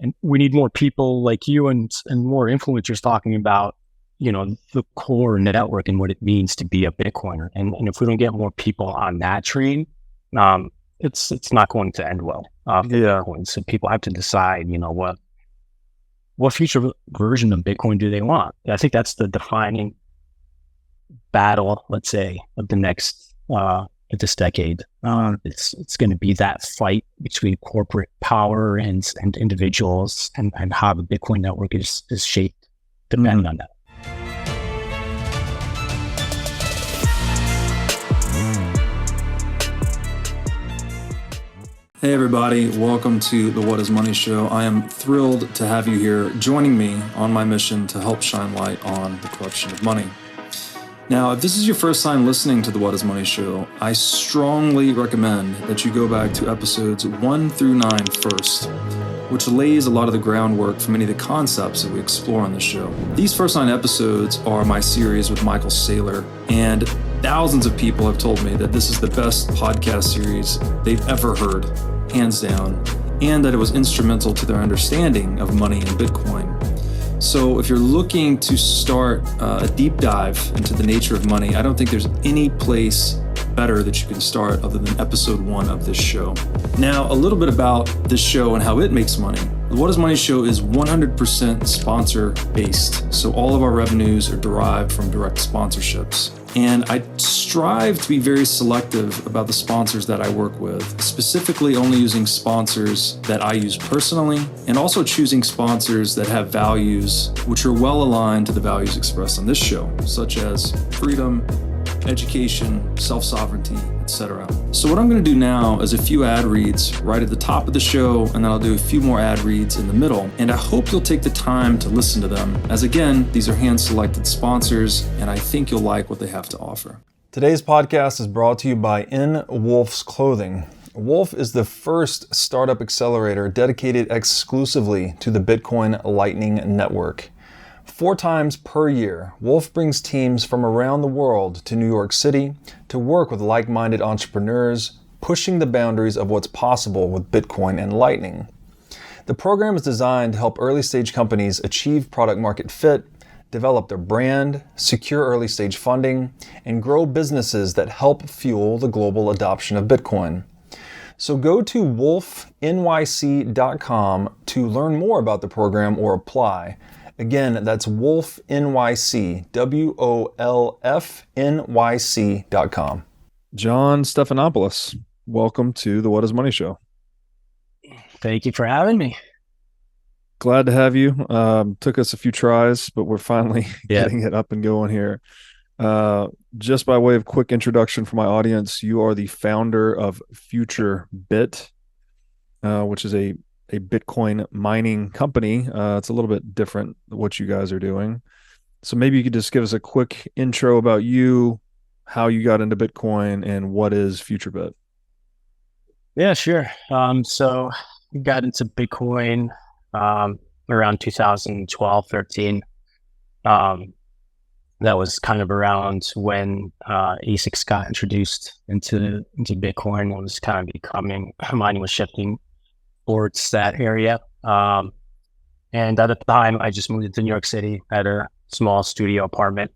And we need more people like you and more influencers talking about, the core network and what it means to be a Bitcoiner. And if we don't get more people on that train, it's not going to end well. Bitcoin. So people have to decide, what future version of Bitcoin do they want? I think that's the defining battle, let's say, of the next this decade. It's going to be that fight between corporate power and individuals, and how the Bitcoin network is shaped depending on that. Hey everybody, welcome to the What is Money Show. I am thrilled to have you here joining me on my mission to help shine light on the corruption of money. Now, if this is your first time listening to the What is Money Show, I strongly recommend that you go back to episodes 1 through 9 first, which lays a lot of the groundwork for many of the concepts that we explore on the show. These first 9 episodes are my series with Michael Saylor, and thousands of people have told me that this is the best podcast series they've ever heard, hands down, and that it was instrumental to their understanding of money and Bitcoin. So if you're looking to start a deep dive into the nature of money, I don't think there's any place better that you can start other than episode 1 of this show. Now, a little bit about this show and how it makes money. The What is Money Show is 100% sponsor based. So all of our revenues are derived from direct sponsorships. And I strive to be very selective about the sponsors that I work with, specifically only using sponsors that I use personally, and also choosing sponsors that have values which are well aligned to the values expressed on this show, such as freedom, education, self-sovereignty, etc. So what I'm going to do now is a few ad reads right at the top of the show, and then I'll do a few more ad reads in the middle. And I hope you'll take the time to listen to them, as again, these are hand-selected sponsors, and I think you'll like what they have to offer. Today's podcast is brought to you by In Wolf's Clothing. Wolf is the first startup accelerator dedicated exclusively to the Bitcoin Lightning Network. 4 times per year, Wolf brings teams from around the world to New York City to work with like-minded entrepreneurs, pushing the boundaries of what's possible with Bitcoin and Lightning. The program is designed to help early-stage companies achieve product-market fit, develop their brand, secure early-stage funding, and grow businesses that help fuel the global adoption of Bitcoin. So go to wolfnyc.com to learn more about the program or apply. Again, that's WolfNYC, WOLFNYC.com. John Stefanopoulos, welcome to the What is Money Show. Thank you for having me. Glad to have you. Took us a few tries, but we're finally getting it up and going here. Just by way of quick introduction for my audience, you are the founder of FutureBit, which is a Bitcoin mining company. It's a little bit different what you guys are doing. So maybe you could just give us a quick intro about you, how you got into Bitcoin, and what is FutureBit? Yeah, sure. So we got into Bitcoin around 2012, 13. That was kind of around when ASICs got introduced into Bitcoin. It was kind of becoming, mining was shifting towards that area. And at the time, I just moved into New York City, had a small studio apartment.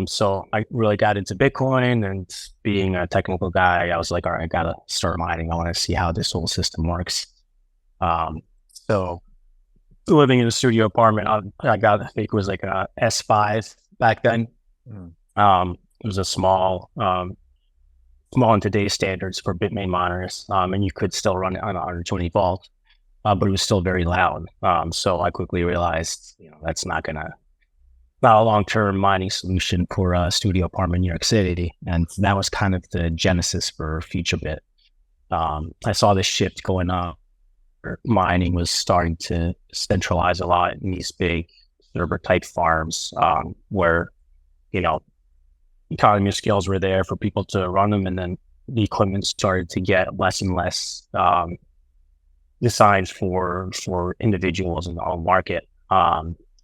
So I really got into Bitcoin, and being a technical guy, I was like, all right, I got to start mining. I want to see how this whole system works. So living in a studio apartment, I think it was like a S5 back then. It was a small in today's standards for Bitmain miners, and you could still run it on 120 volt, but it was still very loud. So I quickly realized, that's not a long-term mining solution for a studio apartment in New York City, and that was kind of the genesis for FutureBit. I saw this shift going on, where mining was starting to centralize a lot in these big server-type farms, where economy of scales were there for people to run them, and then the equipment started to get less and less designed for individuals in the home market.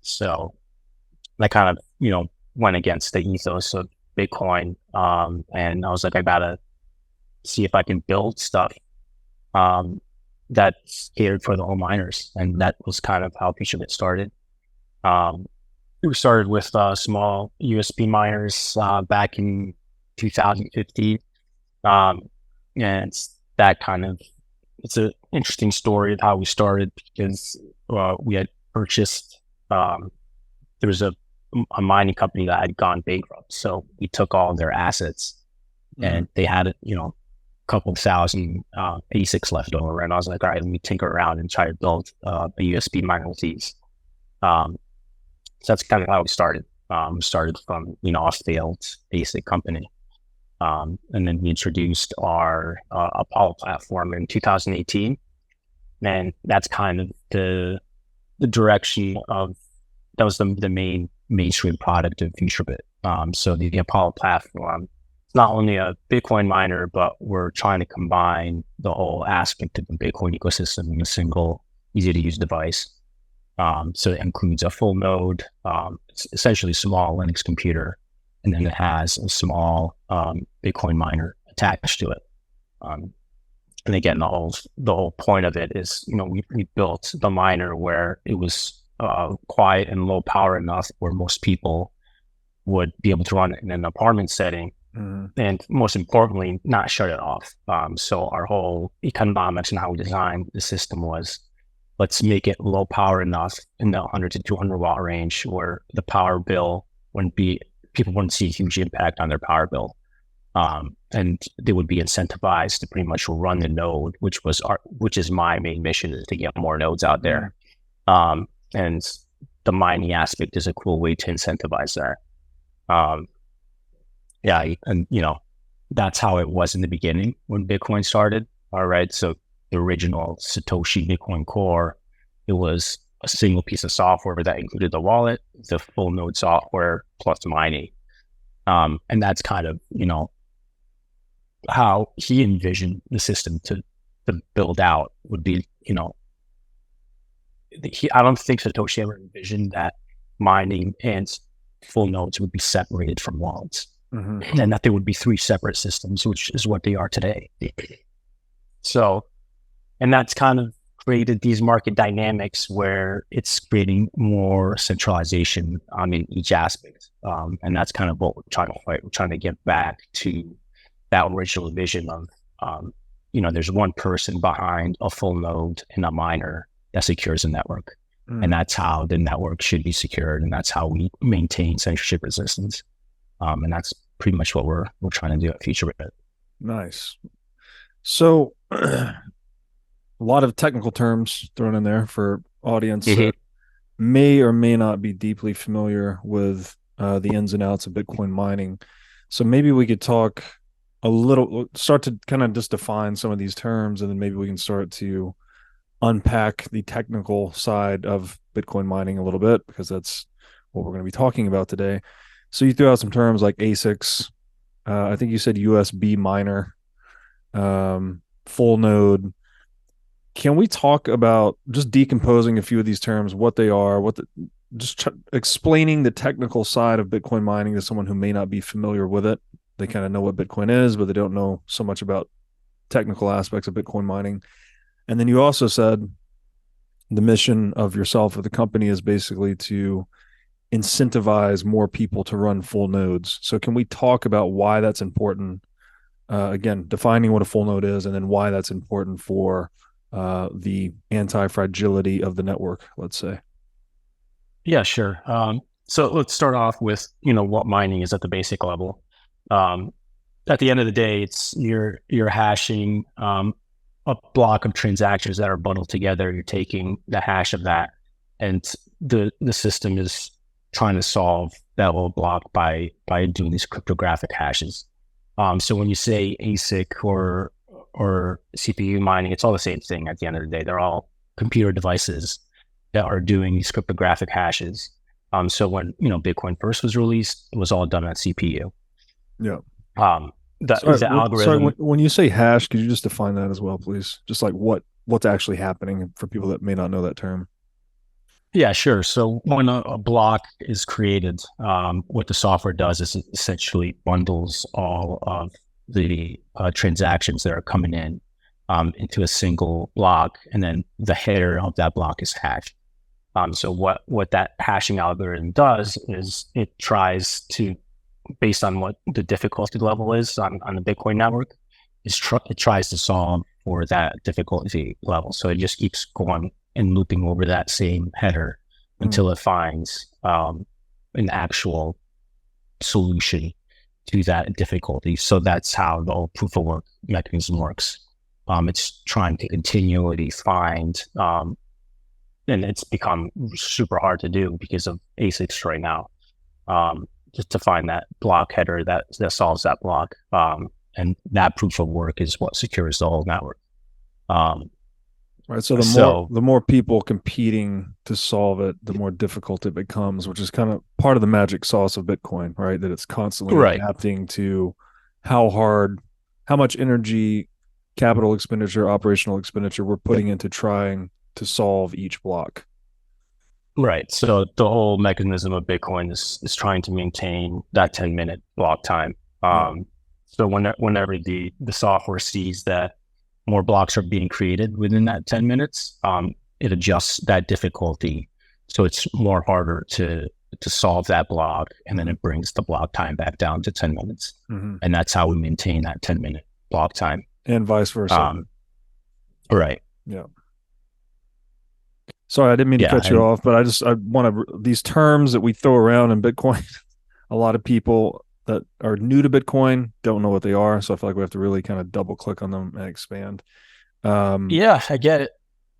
So that kind of went against the ethos of Bitcoin, and I was like, I gotta see if I can build stuff catered for the whole miners, and that was kind of how FutureBit started. We started with small USB miners back in 2015, and that kind of, it's an interesting story of how we started, because we had purchased, there was a mining company that had gone bankrupt, so we took all their assets, and they had a couple thousand ASICs left over, and I was like, all right, let me tinker around and try to build a USB miner with these. So that's kind of how we started. Started from a failed ASIC company, and then we introduced our Apollo platform in 2018, and that's kind of the direction of, that was the main mainstream product of FutureBit. So the Apollo platform, it's not only a Bitcoin miner, but we're trying to combine the whole aspect of the Bitcoin ecosystem in a single, easy to use device. So it includes a full node, it's essentially a small Linux computer, and then it has a small Bitcoin miner attached to it. And again, the whole point of it is, we built the miner where it was quiet and low power enough where most people would be able to run it in an apartment setting, and most importantly, not shut it off. So our whole economics and how we designed the system was, let's make it low power enough in the 100 to 200 watt range where the power bill people wouldn't see a huge impact on their power bill. And they would be incentivized to pretty much run the node, which is my main mission, is to get more nodes out there. And the mining aspect is a cool way to incentivize that. And that's how it was in the beginning when Bitcoin started. All right, so the original Satoshi Bitcoin Core, it was a single piece of software that included the wallet, the full node software, plus mining. And that's kind of, how he envisioned the system to build out would be, I don't think Satoshi ever envisioned that mining and full nodes would be separated from wallets, and that there would be three separate systems, which is what they are today. So, and that's kind of created these market dynamics where it's creating more centralization in each aspect. And that's kind of what we're trying to fight. We're trying to get back to that original vision of, there's one person behind a full node and a miner that secures the network. And that's how the network should be secured. And that's how we maintain censorship resistance. And that's pretty much what we're trying to do at FutureBit. Nice. So a lot of technical terms thrown in there for audience that may or may not be deeply familiar with the ins and outs of Bitcoin mining. So maybe we could start to kind of just define some of these terms, and then maybe we can start to unpack the technical side of Bitcoin mining a little bit, because that's what we're going to be talking about today. So you threw out some terms like ASICs. I think you said USB miner, full node. Can we talk about just decomposing a few of these terms, what they are, explaining the technical side of Bitcoin mining to someone who may not be familiar with it? They kind of know what Bitcoin is, but they don't know so much about technical aspects of Bitcoin mining. And then you also said the mission of yourself or the company is basically to incentivize more people to run full nodes. So can we talk about why that's important? Again, defining what a full node is, and then why that's important for the anti-fragility of the network, let's say. Yeah, sure. So let's start off with, what mining is at the basic level. At the end of the day, it's you're hashing a block of transactions that are bundled together. You're taking the hash of that, and the system is trying to solve that whole block by doing these cryptographic hashes. So when you say ASIC or CPU mining, it's all the same thing at the end of the day. They're all computer devices that are doing these cryptographic hashes. So when, Bitcoin first was released, it was all done on CPU. Yeah. The algorithm. Sorry, when you say hash, could you just define that as well, please? Just like what's actually happening for people that may not know that term. Yeah, sure. So when a block is created, what the software does is it essentially bundles all of the transactions that are coming in into a single block, and then the header of that block is hashed. So what that hashing algorithm does is it tries to, based on what the difficulty level is on the Bitcoin network, it tries to solve for that difficulty level. So it just keeps going and looping over that same header until it finds an actual solution to that difficulty. So that's how the whole proof of work mechanism works. It's trying to continually find, and it's become super hard to do because of ASICs right now, just to find that block header that solves that block. And that proof of work is what secures the whole network. Right. So the more people competing to solve it, the more difficult it becomes, which is kind of part of the magic sauce of Bitcoin, right? That it's constantly adapting to how much energy, capital expenditure, operational expenditure we're putting into trying to solve each block. Right. So the whole mechanism of Bitcoin is trying to maintain that 10-minute block time. So whenever the software sees that more blocks are being created within that 10 minutes, it adjusts that difficulty. So it's more harder to solve that block, and then it brings the block time back down to 10 minutes. And that's how we maintain that 10-minute block time. And vice versa. Right. Yeah. Sorry, I didn't mean to cut you off, but I want to, these terms that we throw around in Bitcoin, a lot of people that are new to Bitcoin don't know what they are. So I feel like we have to really kind of double click on them and expand. Yeah, I get it.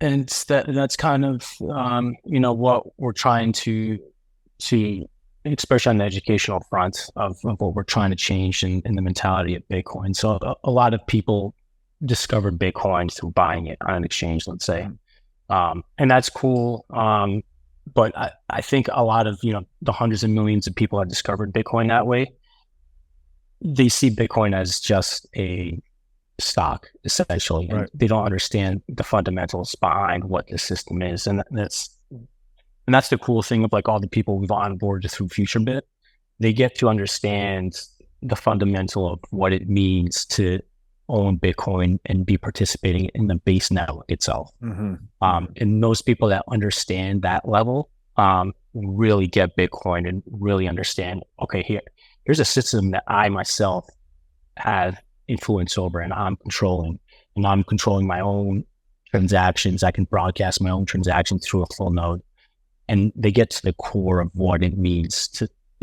And that's kind of, what we're trying to, especially on the educational front of what we're trying to change in the mentality of Bitcoin. So a lot of people discovered Bitcoin through buying it on an exchange, let's say. And that's cool. But I think a lot of, the hundreds of millions of people that discovered Bitcoin that way, they see Bitcoin as just a stock, essentially. Right. They don't understand the fundamentals behind what the system is. And that's the cool thing of like all the people we've onboarded through FutureBit. They get to understand the fundamental of what it means to own Bitcoin and be participating in the base network itself. And those people that understand that level really get Bitcoin and really understand, okay, here's a system that I myself have influence over and I'm controlling my own transactions. I can broadcast my own transactions through a full node. And they get to the core of what it means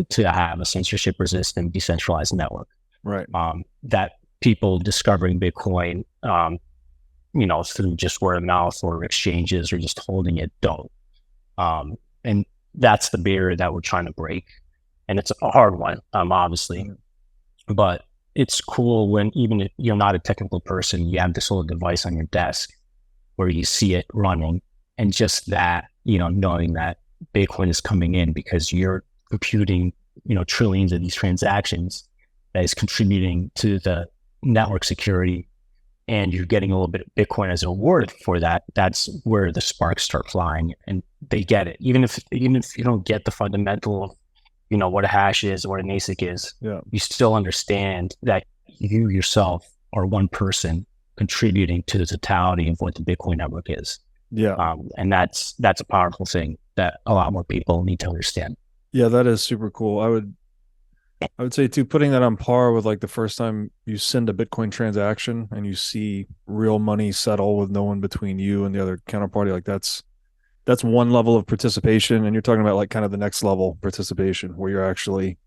to have a censorship resistant decentralized network. Right. That people discovering Bitcoin, through just word of mouth or exchanges or just holding it don't. And that's the barrier that we're trying to break. And it's a hard one, obviously, but it's cool when even if you're not a technical person, you have this little device on your desk where you see it running, and just that, knowing that Bitcoin is coming in because you're computing, trillions of these transactions that is contributing to the network security, and you're getting a little bit of Bitcoin as a reward for that. That's where the sparks start flying, and they get it. Even if you don't get the fundamental of, what a hash is, what an ASIC is, you still understand that you yourself are one person contributing to the totality of what the Bitcoin network is. Yeah. And that's a powerful thing that a lot more people need to understand. Yeah, that is super cool. I would say too, putting that on par with like the first time you send a Bitcoin transaction and you see real money settle with no one between you and the other counterparty, like that's one level of participation. And you're talking about like kind of the next level participation where you're actually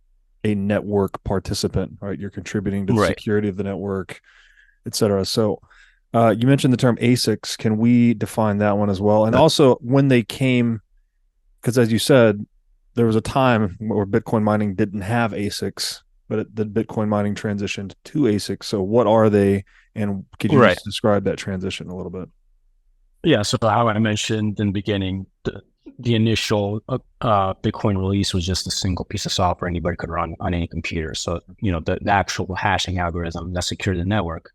a network participant, right? You're contributing to the security of the network, et cetera. So you mentioned the term ASICs. Can we define that one as well? And also when they came, because as you said, there was a time where Bitcoin mining didn't have ASICs, but the Bitcoin mining transitioned to ASICs. So what are they? And could you just describe that transition a little bit? Yeah, so how I mentioned in the beginning, the initial Bitcoin release was just a single piece of software anybody could run on any computer. So, the actual hashing algorithm that secured the network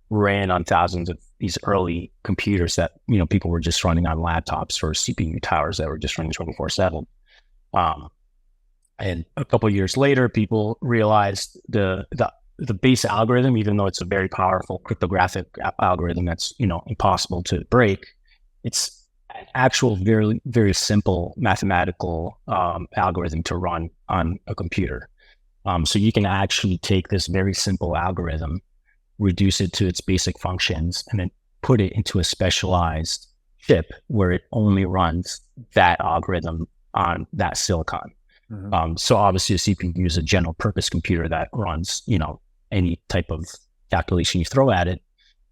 ran on thousands of these early computers that, people were just running on laptops or CPU towers that were just running 24/7. And a couple of years later, people realized the the base algorithm, even though it's a very powerful cryptographic algorithm that's, impossible to break, it's an actual very, very simple mathematical algorithm to run on a computer. So you can actually take this very simple algorithm, reduce it to its basic functions, and then put it into a specialized chip where it only runs that algorithm on that silicon. So obviously a CPU is a general purpose computer that runs, any type of calculation you throw at it.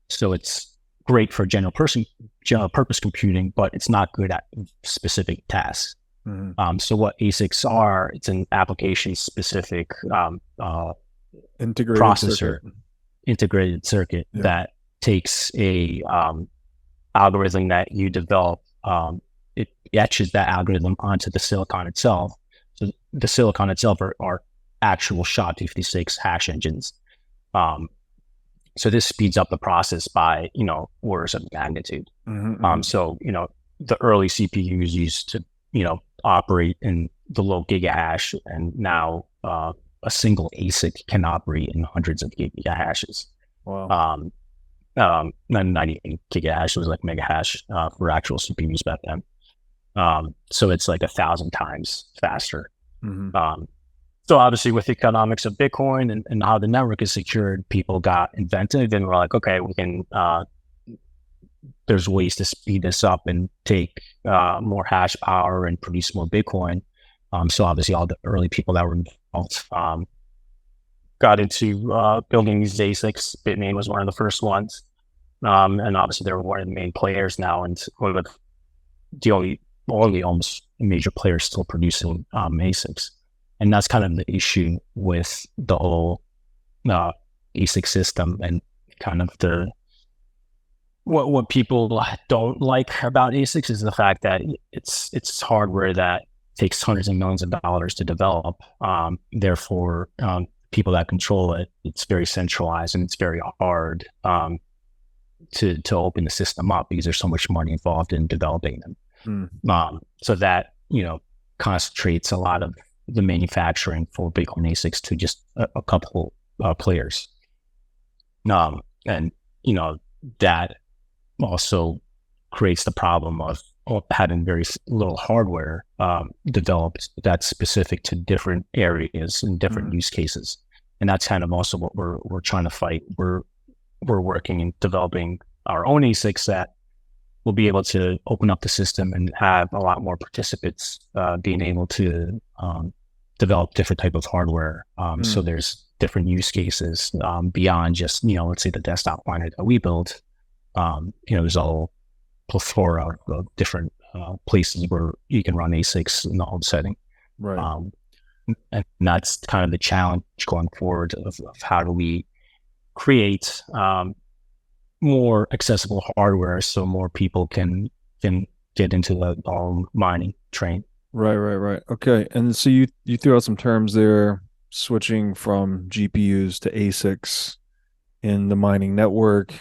So it's great for general purpose computing, but it's not good at specific tasks. So what ASICs are, it's an application specific integrated processor, circuit. Integrated circuit that takes a algorithm that you develop. It etches that algorithm onto the silicon itself. So the silicon itself are actual SHA-256 hash engines. So this speeds up the process by, orders of magnitude. So, the early CPUs used to, operate in the low gigahash, and now a single ASIC can operate in hundreds of gigahashes. Wow. Not even gigahash, it was like mega hash for actual CPUs back then. So it's like 1,000 times faster. So obviously with the economics of Bitcoin and how the network is secured, people got inventive and were like, okay, we can, there's ways to speed this up and take more hash power and produce more Bitcoin. So obviously all the early people that were involved got into building these ASICs. Bitmain was one of the first ones. And obviously they were one of the main players now, and one of the only almost major players still producing ASICs. And that's kind of the issue with the whole ASIC system, and kind of what people don't like about ASICs is the fact that it's hardware that takes hundreds of millions of dollars to develop. Therefore, people that control it, it's very centralized, and it's very hard to open the system up because there's so much money involved in developing them. So that, concentrates a lot of the manufacturing for Bitcoin ASICs to just a couple players. And, that also creates the problem of having very little hardware developed that's specific to different areas and different use cases. And that's kind of also what we're trying to fight. We're working and developing our own ASICs that will be able to open up the system and have a lot more participants being able to develop different type of hardware. So there's different use cases beyond just, let's say the desktop miner that we build. There's a whole plethora of different places where you can run ASICs in the home setting. Right. And that's kind of the challenge going forward of how do we create more accessible hardware so more people can get into the mining train. Right. Okay. And so you threw out some terms there, switching from GPUs to ASICs in the mining network.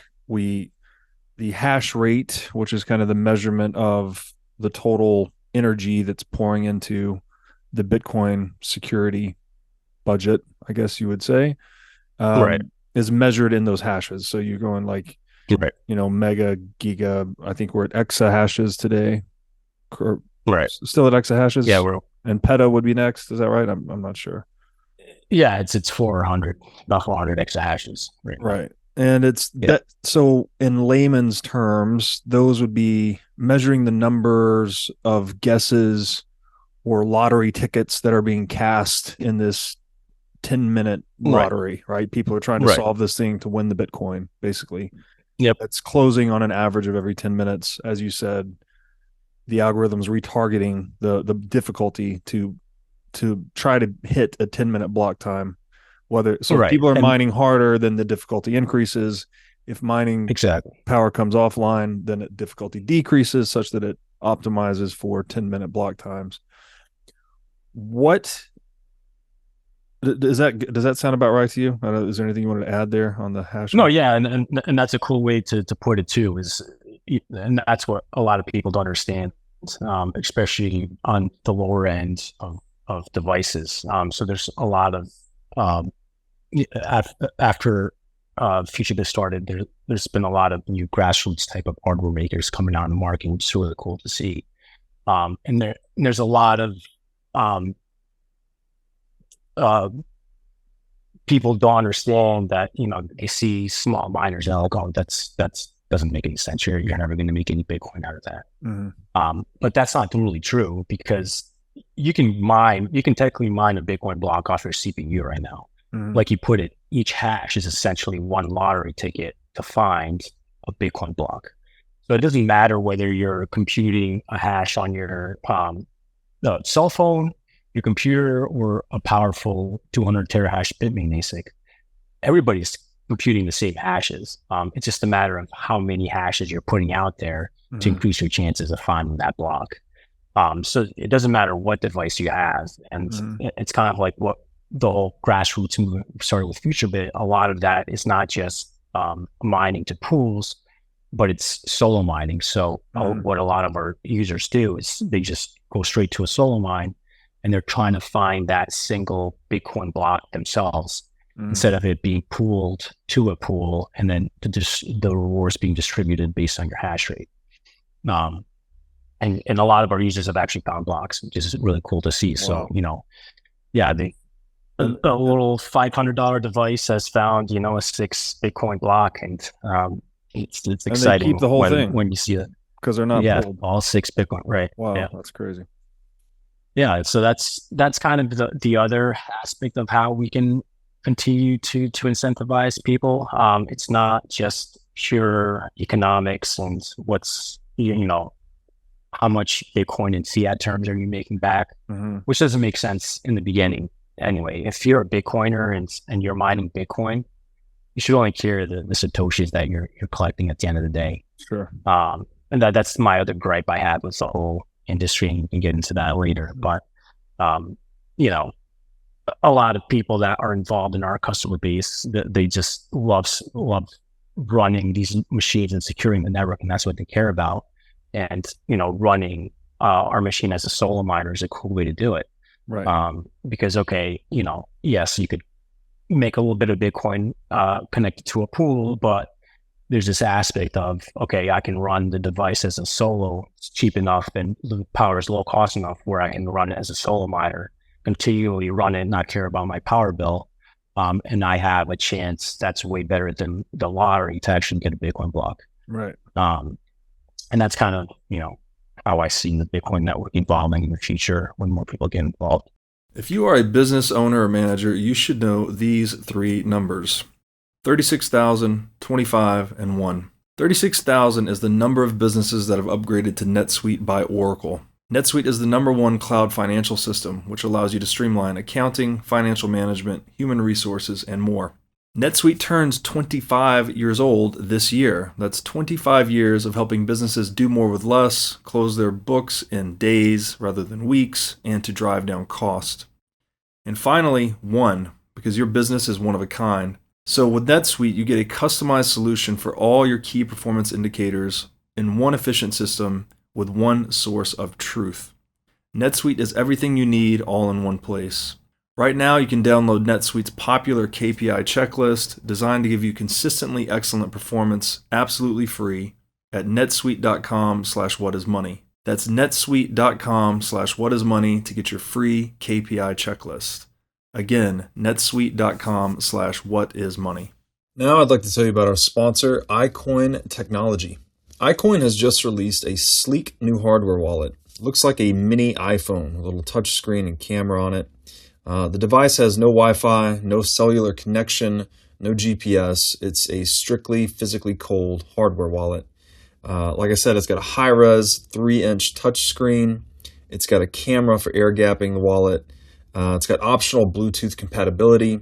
The hash rate, which is kind of the measurement of the total energy that's pouring into the Bitcoin security budget, I guess you would say, Right. is measured in those hashes. So you're going like, Right. mega, giga. I think we're at exahashes today. Right. Still at exahashes. Yeah, and peta would be next. Is that right? I'm not sure. Yeah, it's about 400 exahashes. Right. And it's that. So in layman's terms, those would be measuring the numbers of guesses or lottery tickets that are being cast in this 10-minute lottery, right? People are trying to solve this thing to win the Bitcoin, basically. Yep. It's closing on an average of every 10 minutes. As you said, the algorithm's retargeting the difficulty to try to hit a 10-minute block time. If people are mining harder, then the difficulty increases. If mining power comes offline, then difficulty decreases such that it optimizes for 10-minute block times. What does that sound about right to you? Is there anything you wanted to add there on the hash? No, yeah, and that's a cool way to put it too. And that's what a lot of people don't understand, especially on the lower end of devices. So there's a lot of after FutureBit started, there's been a lot of new grassroots type of hardware makers coming out in the market, which is really cool to see. And there's a lot of people don't understand that, they see small miners and like, oh, that's doesn't make any sense. You're never going to make any Bitcoin out of that. Mm-hmm. But that's not really true, because you can technically mine a Bitcoin block off your CPU right now. Mm-hmm. Like you put it, each hash is essentially one lottery ticket to find a Bitcoin block. So it doesn't matter whether you're computing a hash on your cell phone, your computer, or a powerful 200 terahash Bitmain ASIC. Everybody's computing the same hashes. It's just a matter of how many hashes you're putting out there to increase your chances of finding that block. So it doesn't matter what device you have. And it's kind of like what the whole grassroots movement started with FutureBit. A lot of that is not just mining to pools, but it's solo mining. So what a lot of our users do is they just go straight to a solo mine, and they're trying to find that single Bitcoin block themselves, instead of it being pooled to a pool and then the rewards being distributed based on your hash rate. And a lot of our users have actually found blocks, which is really cool to see. Wow. So, a little $500 device has found, a 6 Bitcoin block, and it's exciting. And they keep the whole thing when you see it, because they're not pulled. all 6 Bitcoin, right? Wow, that's crazy. Yeah, so that's kind of the other aspect of how we can continue to incentivize people. It's not just pure economics and what's how much Bitcoin in fiat terms are you making back, which doesn't make sense in the beginning. Anyway, if you're a Bitcoiner and you're mining Bitcoin, you should only care the Satoshis that you're collecting at the end of the day. Sure. And that's my other gripe I have with the whole industry, and we can get into that later. But, a lot of people that are involved in our customer base, they just love running these machines and securing the network, and that's what they care about. And, running our machine as a solo miner is a cool way to do it. Right. Because, yes, you could make a little bit of Bitcoin connected to a pool, but there's this aspect of, I can run the device as a solo. It's cheap enough and the power is low cost enough where I can run it as a solo miner, continually run it, not care about my power bill. And I have a chance that's way better than the lottery to actually get a Bitcoin block. Right. And that's kind of, how I see the Bitcoin network evolving in the future when more people get involved. If you are a business owner or manager, you should know these 3 numbers: 36,000, 25, and 1. 36,000 is the number of businesses that have upgraded to NetSuite by Oracle. NetSuite is the #1 cloud financial system, which allows you to streamline accounting, financial management, human resources, and more. NetSuite turns 25 years old this year. That's 25 years of helping businesses do more with less, close their books in days rather than weeks, and to drive down cost. And finally, 1, because your business is one of a kind. So with NetSuite, you get a customized solution for all your key performance indicators in one efficient system with one source of truth. NetSuite is everything you need all in one place. Right now, you can download NetSuite's popular KPI checklist designed to give you consistently excellent performance absolutely free at netsuite.com/whatismoney. That's netsuite.com/whatismoney to get your free KPI checklist. Again, netsuite.com/whatismoney. Now I'd like to tell you about our sponsor, iCoin Technology. iCoin has just released a sleek new hardware wallet. It looks like a mini iPhone, a little touch screen and camera on it. The device has no Wi-Fi, no cellular connection, no GPS. It's a strictly physically cold hardware wallet. Like I said, it's got a high-res 3-inch touchscreen. It's got a camera for air gapping the wallet. It's got optional Bluetooth compatibility.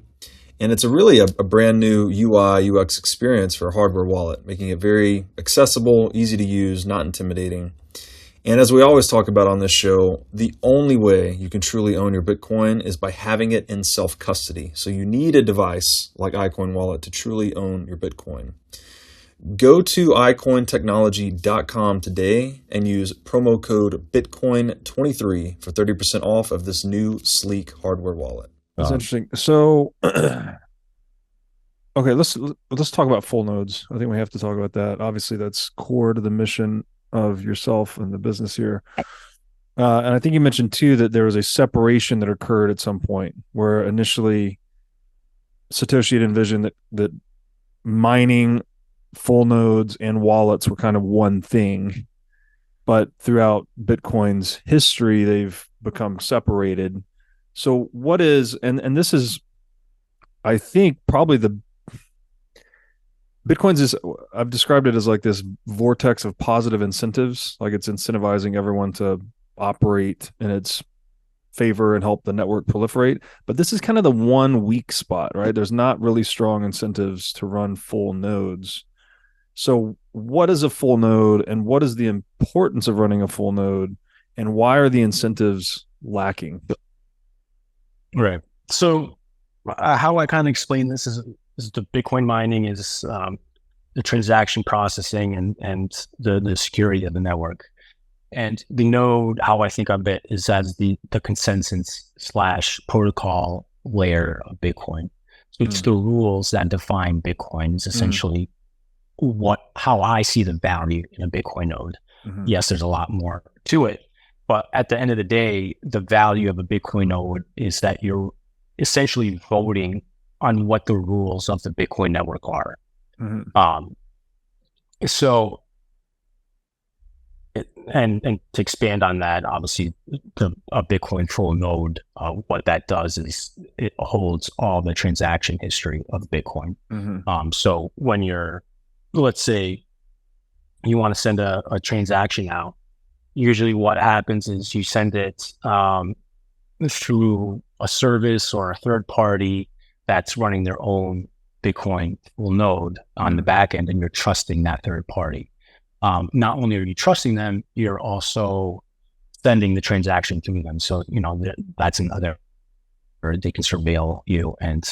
And it's really a brand new UI, UX experience for a hardware wallet, making it very accessible, easy to use, not intimidating. And as we always talk about on this show, the only way you can truly own your Bitcoin is by having it in self-custody. So you need a device like iCoin Wallet to truly own your Bitcoin. Go to iCointechnology.com today and use promo code Bitcoin23 for 30% off of this new sleek hardware wallet. That's interesting. So Okay, let's talk about full nodes. I think we have to talk about that. Obviously, that's core to the mission of yourself and the business here. And I think you mentioned too that there was a separation that occurred at some point where initially Satoshi had envisioned that mining full nodes and wallets were kind of one thing, but throughout Bitcoin's history, they've become separated. So what is and this is, I think, probably the Bitcoin's is, I've described it as like this vortex of positive incentives, like it's incentivizing everyone to operate in its favor and help the network proliferate. But this is kind of the one weak spot, right? There's not really strong incentives to run full nodes. So, what is a full node and what is the importance of running a full node and why are the incentives lacking? Right. So, how I kind of explain this is the Bitcoin mining is the transaction processing and the security of the network. And the node, how I think of it, is as the consensus / protocol layer of Bitcoin. So it's the rules that define Bitcoin is essentially how I see the value in a Bitcoin node. Yes, there's a lot more to it, but at the end of the day, the value of a Bitcoin node is that you're essentially voting on what the rules of the Bitcoin network are. So, and to expand on that, obviously, a Bitcoin full node, what that does is it holds all the transaction history of Bitcoin. So when let's say you want to send a transaction out, usually what happens is you send it through a service or a third party that's running their own Bitcoin full node on the back end, and you're trusting that third party. Not only are you trusting them, you're also sending the transaction through them. So, that's another, or they can surveil you and,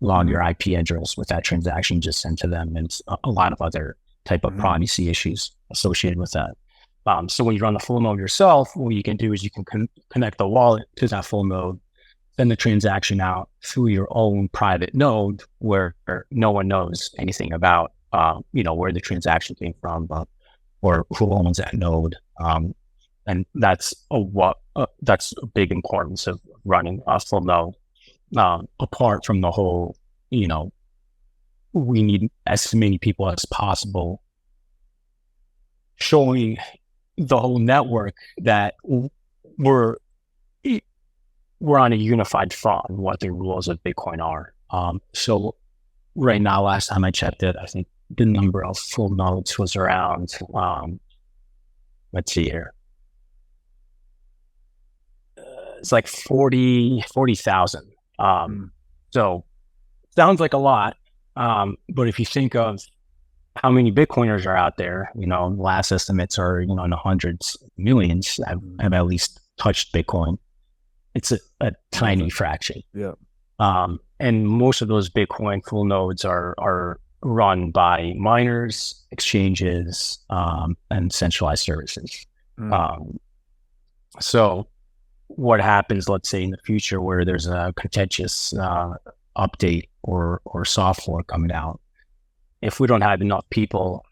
log your IP address with that transaction just sent to them, and a lot of other type of privacy issues associated with that. So when you run the full node yourself, what you can do is you can connect the wallet to that full node, send the transaction out through your own private node where no one knows anything about, where the transaction came from, or who owns that node. And that's that's a big importance of running a full node. Apart from the whole, we need as many people as possible showing the whole network that we're on a unified front on what the rules of Bitcoin are. So right now, last time I checked it, I think the number of full nodes was around, let's see here. It's like 40,000. So sounds like a lot. But if you think of how many Bitcoiners are out there, last estimates are, in the hundreds of millions have at least touched Bitcoin. It's a tiny fraction. Yeah. And most of those Bitcoin full nodes are run by miners, exchanges, and centralized services. So what happens, let's say in the future, where there's a contentious update or software coming out, if we don't have enough people,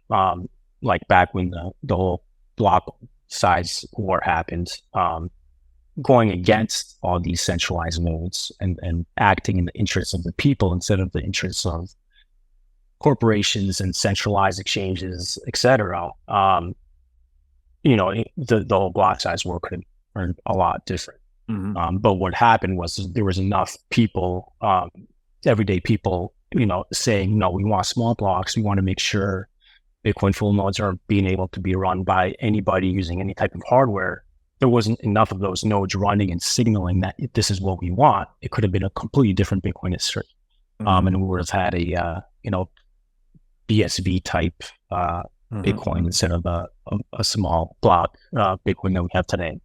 like back when the whole block size war happened, going against all these centralized nodes and acting in the interests of the people instead of the interests of corporations and centralized exchanges, et cetera, the whole block size war could are a lot different. But what happened was there was enough people, everyday people, saying, no, we want small blocks. We want to make sure Bitcoin full nodes are being able to be run by anybody using any type of hardware. There wasn't enough of those nodes running and signaling that this is what we want. It could have been a completely different Bitcoin history. And we would have had a, BSV type Bitcoin instead of a small block Bitcoin that we have today.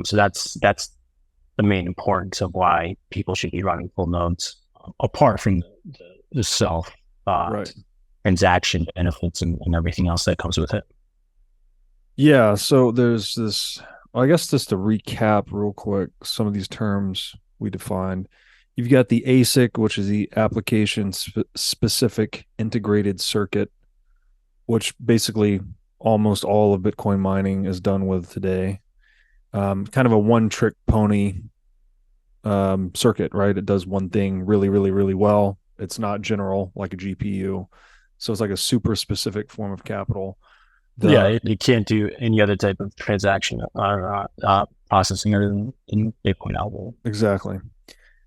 So that's the main importance of why people should be running full nodes, apart from the self transaction benefits and everything else that comes with it. Yeah. So there's this, I guess, just to recap real quick, some of these terms we defined. You've got the ASIC, which is the application specific integrated circuit, which basically almost all of Bitcoin mining is done with today. Kind of a one trick pony circuit, right? It does one thing really, really, really well. It's not general like a GPU. So it's like a super specific form of capital. It can't do any other type of transaction or processing other than Bitcoin algorithm. Exactly.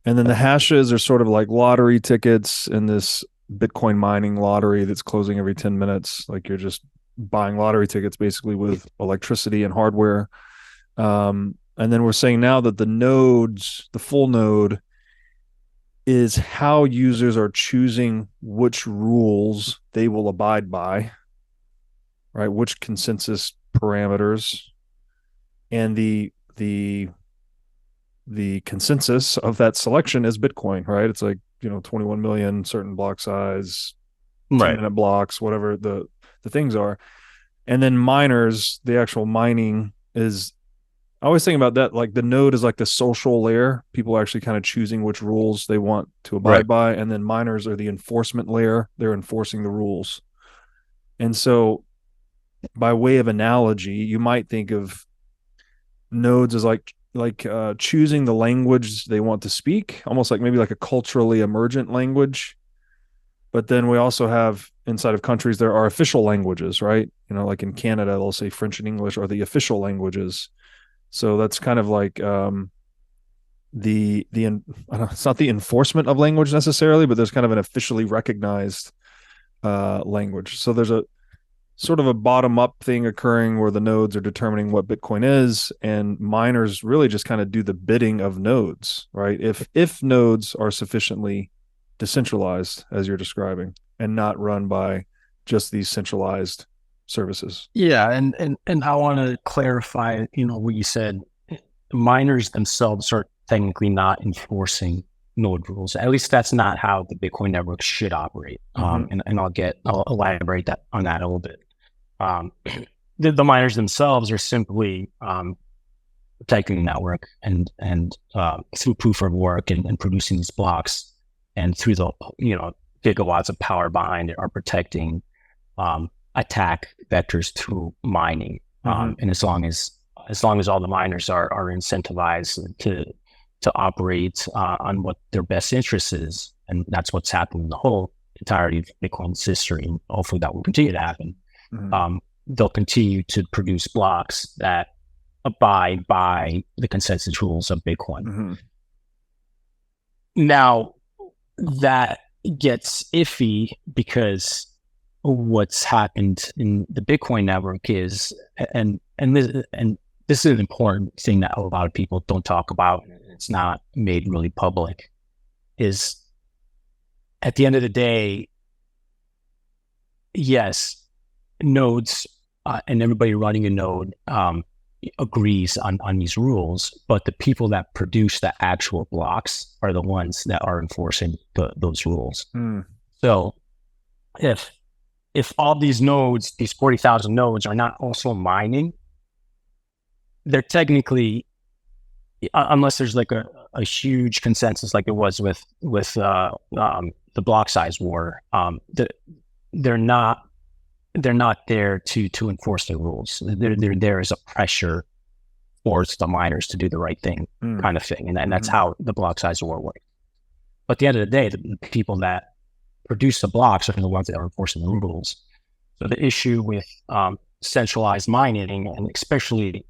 And then the hashes are sort of like lottery tickets in this Bitcoin mining lottery that's closing every 10 minutes. Like you're just buying lottery tickets basically with electricity and hardware. And then we're saying now that the nodes, the full node, is how users are choosing which rules they will abide by, right? Which consensus parameters, and the consensus of that selection is Bitcoin, right? It's like 21 million certain block size, 10-minute blocks, whatever the things are, and then miners, the actual mining is. I always think about that, like the node is like the social layer. People are actually kind of choosing which rules they want to abide by. And then miners are the enforcement layer. They're enforcing the rules. And so by way of analogy, you might think of nodes as like choosing the language they want to speak, almost like maybe like a culturally emergent language. But then we also have inside of countries, there are official languages, right? Like in Canada, they'll say French and English are the official languages. So that's kind of like it's not the enforcement of language necessarily, but there's kind of an officially recognized language. So there's a sort of a bottom up thing occurring where the nodes are determining what Bitcoin is, and miners really just kind of do the bidding of nodes, right? If nodes are sufficiently decentralized, as you're describing, and not run by just these centralized services. Yeah, and I want to clarify, what you said. Miners themselves are technically not enforcing node rules. At least that's not how the Bitcoin network should operate. And I'll elaborate on that a little bit. The miners themselves are simply protecting the network and through proof of work and producing these blocks, and through the gigawatts of power behind it, are protecting attack vectors through mining. And as long as all the miners are incentivized to operate on what their best interest is, and that's what's happened in the whole entirety of Bitcoin's history, and hopefully that will continue to happen. They'll continue to produce blocks that abide by the consensus rules of Bitcoin. Now, that gets iffy because what's happened in the Bitcoin network is, and this is an important thing that a lot of people don't talk about, it's not made really public, is at the end of the day, yes, nodes and everybody running a node agrees on these rules, but the people that produce the actual blocks are the ones that are enforcing those rules. So if all these nodes, these 40,000 nodes, are not also mining, they're technically, unless there's like a huge consensus like it was with the block size war, they're not there to enforce the rules. They're there as a pressure towards the miners to do the right thing, kind of thing, and that's how the block size war works. But at the end of the day, the people that produce the blocks are the ones that are enforcing the rules. So the issue with centralized mining, and especially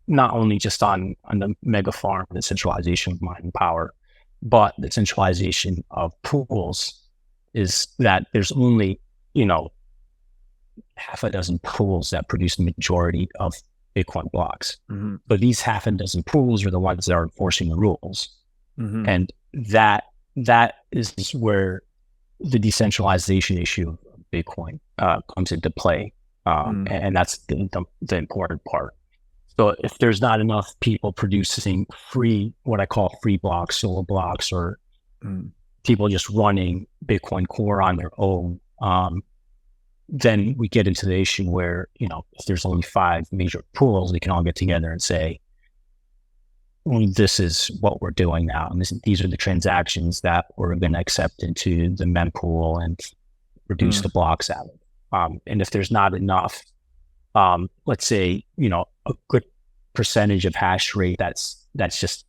not only just on the mega farm, the centralization of mining power, but the centralization of pools, is that there's only, half a dozen pools that produce the majority of Bitcoin blocks. But these half a dozen pools are the ones that are enforcing the rules. And that is where the decentralization issue of Bitcoin comes into play. And that's the important part. So if there's not enough people producing what I call free blocks, solo blocks, or people just running Bitcoin Core on their own, then we get into the issue where, if there's only 5 major pools, they can all get together and say, this is what we're doing now. And these are the transactions that we're going to accept into the mempool and reduce the blocks out of. And if there's not enough, let's say, a good percentage of hash rate, that's just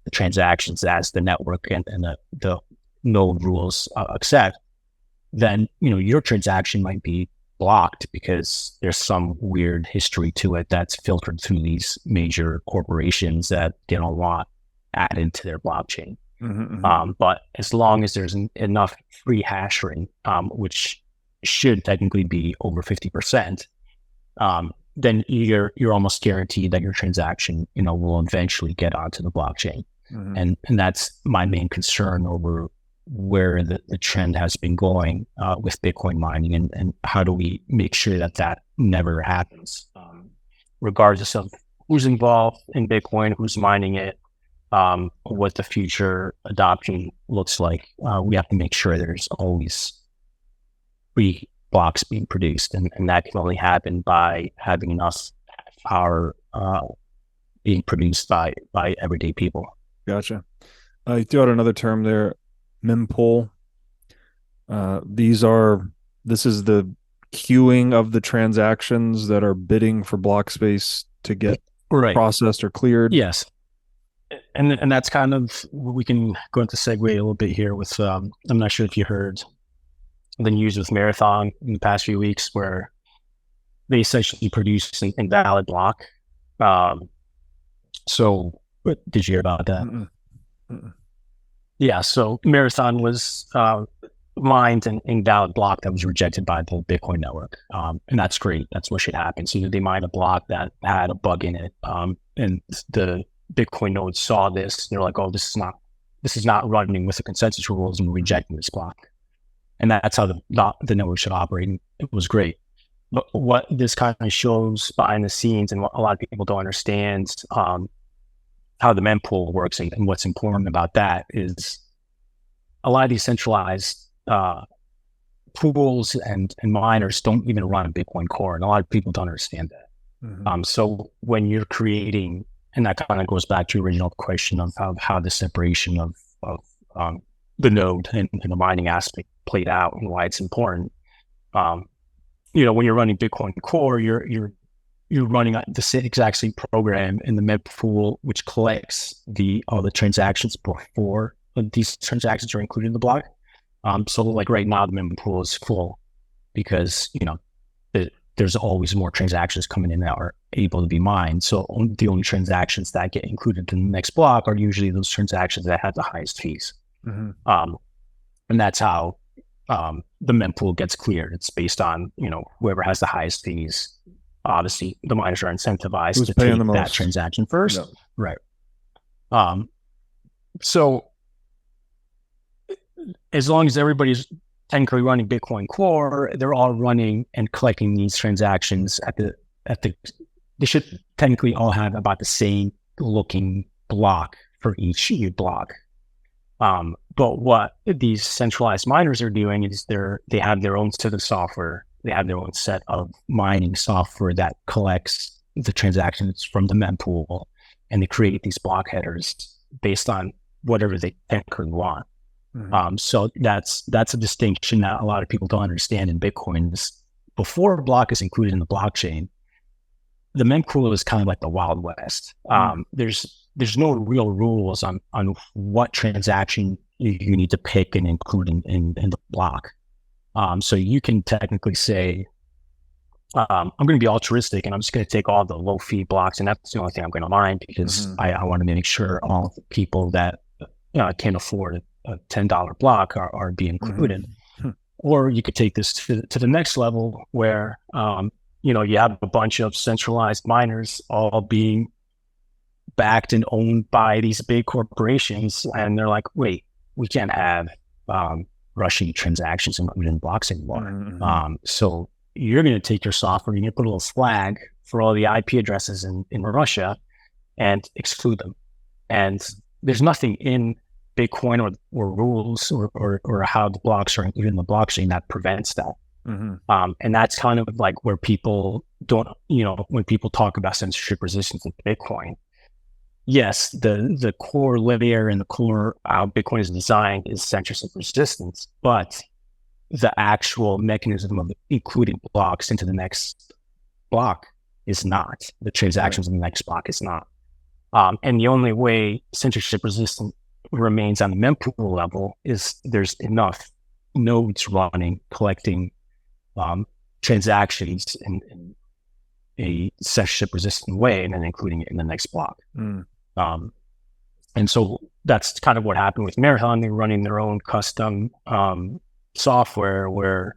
the transactions as the network and the node rules accept, then, your transaction might be blocked because there's some weird history to it that's filtered through these major corporations that they don't want added to their blockchain. But as long as there's enough free hash rate, which should technically be over 50%, then you're almost guaranteed that your transaction, will eventually get onto the blockchain. And that's my main concern over where the trend has been going with Bitcoin mining, and how do we make sure that never happens, regardless of who's involved in Bitcoin, who's mining it, what the future adoption looks like. We have to make sure there's always free blocks being produced, and that can only happen by having enough power being produced by everyday people. Gotcha. You threw out another term there, Mempool. This is the queuing of the transactions that are bidding for block space to get processed or cleared. Yes. And that's kind of, we can go into segue a little bit here with, I'm not sure if you heard the news with Marathon in the past few weeks, where they essentially produced an invalid block. So did you hear about that? Yeah, so Marathon was mined an invalid block that was rejected by the Bitcoin network. And that's great. That's what should happen. So they mined a block that had a bug in it. And the Bitcoin node saw this. They're like, oh, this is not running with the consensus rules, and we're rejecting this block. And that's how the network should operate. And it was great. But what this kind of shows behind the scenes, and what a lot of people don't understand, how the mempool works, and what's important about that is a lot of these centralized pools and miners don't even run a Bitcoin core, and a lot of people don't understand that. So when you're creating, and that kind of goes back to the original question of how the separation of the node and the mining aspect played out and why it's important. When you're running Bitcoin core, you're running the exact same program in the mempool, which collects all the transactions before these transactions are included in the block. So like right now, the mempool is full because, there's always more transactions coming in that are able to be mined. So the only transactions that get included in the next block are usually those transactions that have the highest fees. And that's how the mempool gets cleared. It's based on, whoever has the highest fees. Obviously, the miners are incentivized to take that transaction first. Right. So as long as everybody's technically running Bitcoin core, they're all running and collecting these transactions they should technically all have about the same looking block for each block. But what these centralized miners are doing is they have their own set of software. They have their own set of mining software that collects the transactions from the mempool, and they create these block headers based on whatever they technically want. So that's a distinction that a lot of people don't understand in Bitcoin. Before a block is included in the blockchain, the mempool is kind of like the Wild West. There's no real rules on what transaction you need to pick and include in the block. So you can technically say, I'm going to be altruistic and I'm just going to take all the low fee blocks, and that's the only thing I'm going to mine because I want to make sure all the people that can't afford a $10 block are being included. Or you could take this to the next level where you have a bunch of centralized miners all being backed and owned by these big corporations, and they're like, wait, we can't have Russian transactions included in blocks anymore. So you're going to take your software, you're going to put a little flag for all the IP addresses in Russia and exclude them. And there's nothing in Bitcoin or rules or how the blocks are included in the blockchain that prevents that. And that's kind of like where people don't, when people talk about censorship resistance in Bitcoin, yes, the core layer and the core how Bitcoin is designed is censorship resistance, but the actual mechanism of including blocks into the next block is not. The transactions in the next block is not. And the only way censorship resistant remains on the mempool level is there's enough nodes running, collecting transactions in a censorship resistant way, and then including it in the next block. And so that's kind of what happened with Marathon. They're running their own custom software where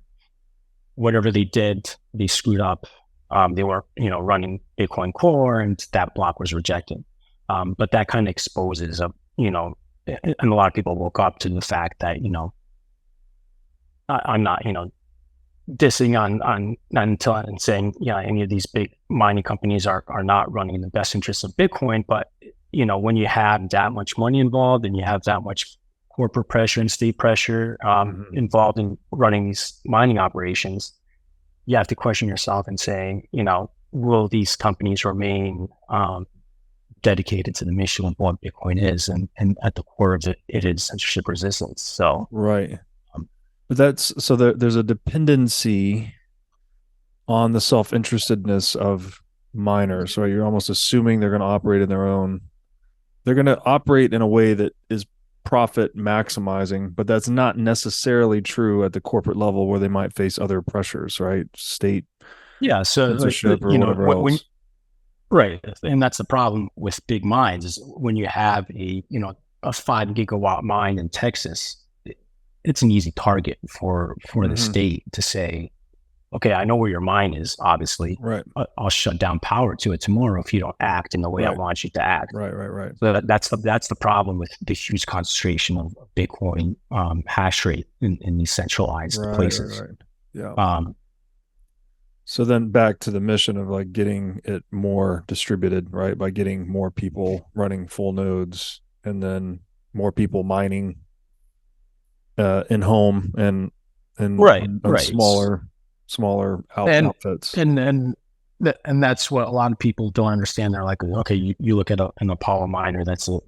whatever they did, they screwed up. They were, running Bitcoin Core, and that block was rejected. But that kind of exposes and a lot of people woke up to the fact that, I'm not, dissing on and saying, any of these big mining companies are not running in the best interests of Bitcoin. But, when you have that much money involved and you have that much corporate pressure and state pressure involved in running these mining operations, you have to question yourself and say, will these companies remain dedicated to the mission of what Bitcoin is? And at the core of it, it is censorship resistance. So, right. But there's a dependency on the self-interestedness of miners. So you're almost assuming they're going to operate in they're going to operate in a way that is profit maximizing, but that's not necessarily true at the corporate level where they might face other pressures, right? State censorship or whatever else. Right. And that's the problem with big mines is when you have a 5 gigawatt mine in Texas, it's an easy target for the state to say, okay, I know where your mine is, obviously. Right. I'll shut down power to it tomorrow if you don't act in the way I want you to act. Right. So that's the problem with the huge concentration of Bitcoin hash rate in these centralized places. Right. Yeah. So then back to the mission of like getting it more distributed, right? By getting more people running full nodes and then more people mining in home and smaller outfits. And that's what a lot of people don't understand. They're like, okay, you look at an Apollo miner, that's a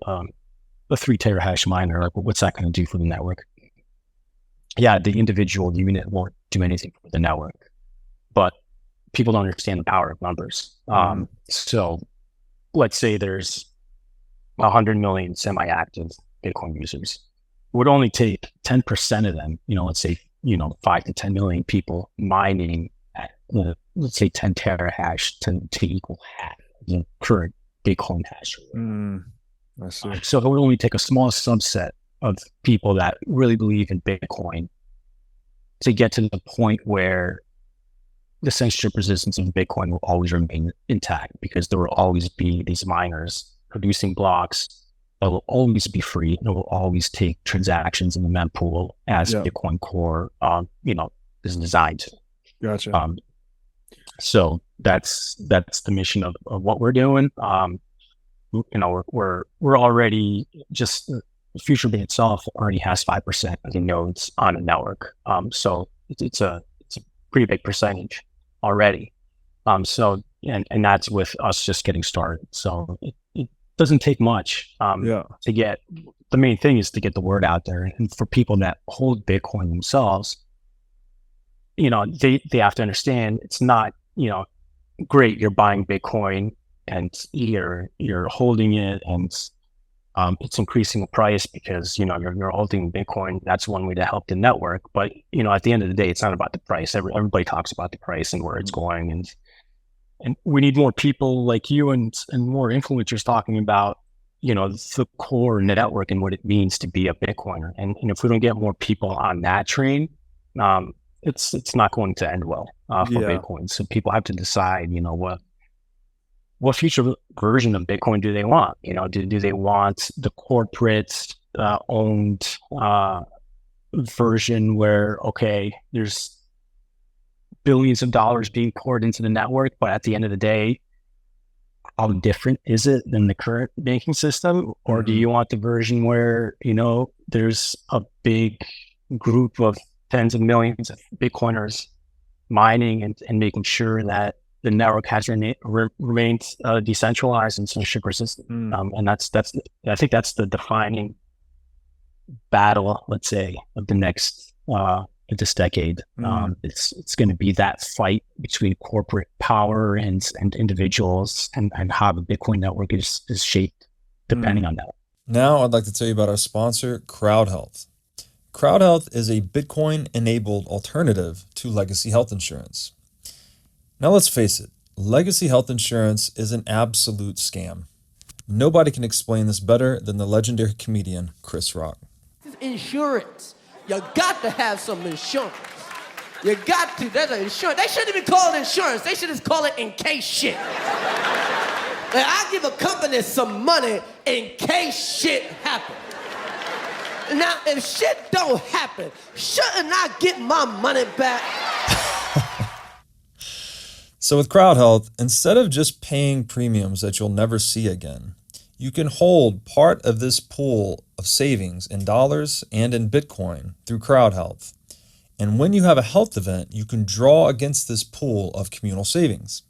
3 terahash miner. Like, what's that going to do for the network? Yeah, the individual unit won't do anything for the network, but people don't understand the power of numbers. So let's say there's 100 million semi-active Bitcoin users. It would only take 10% of them, let's say, 5 to 10 million people mining at, let's say 10 terahash to equal half the current Bitcoin hash rate. I see. So it would only take a small subset of people that really believe in Bitcoin to get to the point where the censorship resistance of Bitcoin will always remain intact, because there will always be these miners producing blocks that will always be free and it will always take transactions in the mempool as Bitcoin Core, is designed to. Gotcha. So that's the mission of what we're doing. We're already just FutureBit itself already has 5% of the nodes on a network. So it's a pretty big percentage already. And that's with us just getting started. So it doesn't take much to get. The main thing is to get the word out there, and for people that hold Bitcoin themselves, they have to understand it's not, great, you're buying Bitcoin and you're holding it and it's increasing the price because you're holding Bitcoin. That's one way to help the network, but at the end of the day, it's not about the price. Everybody talks about the price and where it's going, and we need more people like you and more influencers talking about the core network and what it means to be a Bitcoiner. And if we don't get more people on that train, it's not going to end well for Bitcoin. So people have to decide, what future version of Bitcoin do they want? Do they want the corporate owned version where, okay, there's billions of dollars being poured into the network, but at the end of the day, how different is it than the current banking system? Or do you want the version where, there's a big group of tens of millions of Bitcoiners mining and making sure that the network has remained decentralized and censorship resistant. And I think that's the defining battle, let's say, of the next this decade. It's going to be that fight between corporate power and individuals, and how the Bitcoin network is shaped depending on that. Now I'd like to tell you about our sponsor, CrowdHealth. CrowdHealth is a Bitcoin-enabled alternative to legacy health insurance. Now let's face it, legacy health insurance is an absolute scam. Nobody can explain this better than the legendary comedian Chris Rock. Insurance. You got to have some insurance. You got to. There's an insurance. They shouldn't even call it insurance. They should just call it in case shit. Like, I give a company some money in case shit happens. Now, if shit don't happen, shouldn't I get my money back? So with CrowdHealth, instead of just paying premiums that you'll never see again, you can hold part of this pool of savings in dollars and in Bitcoin through CrowdHealth. And when you have a health event, you can draw against this pool of communal savings.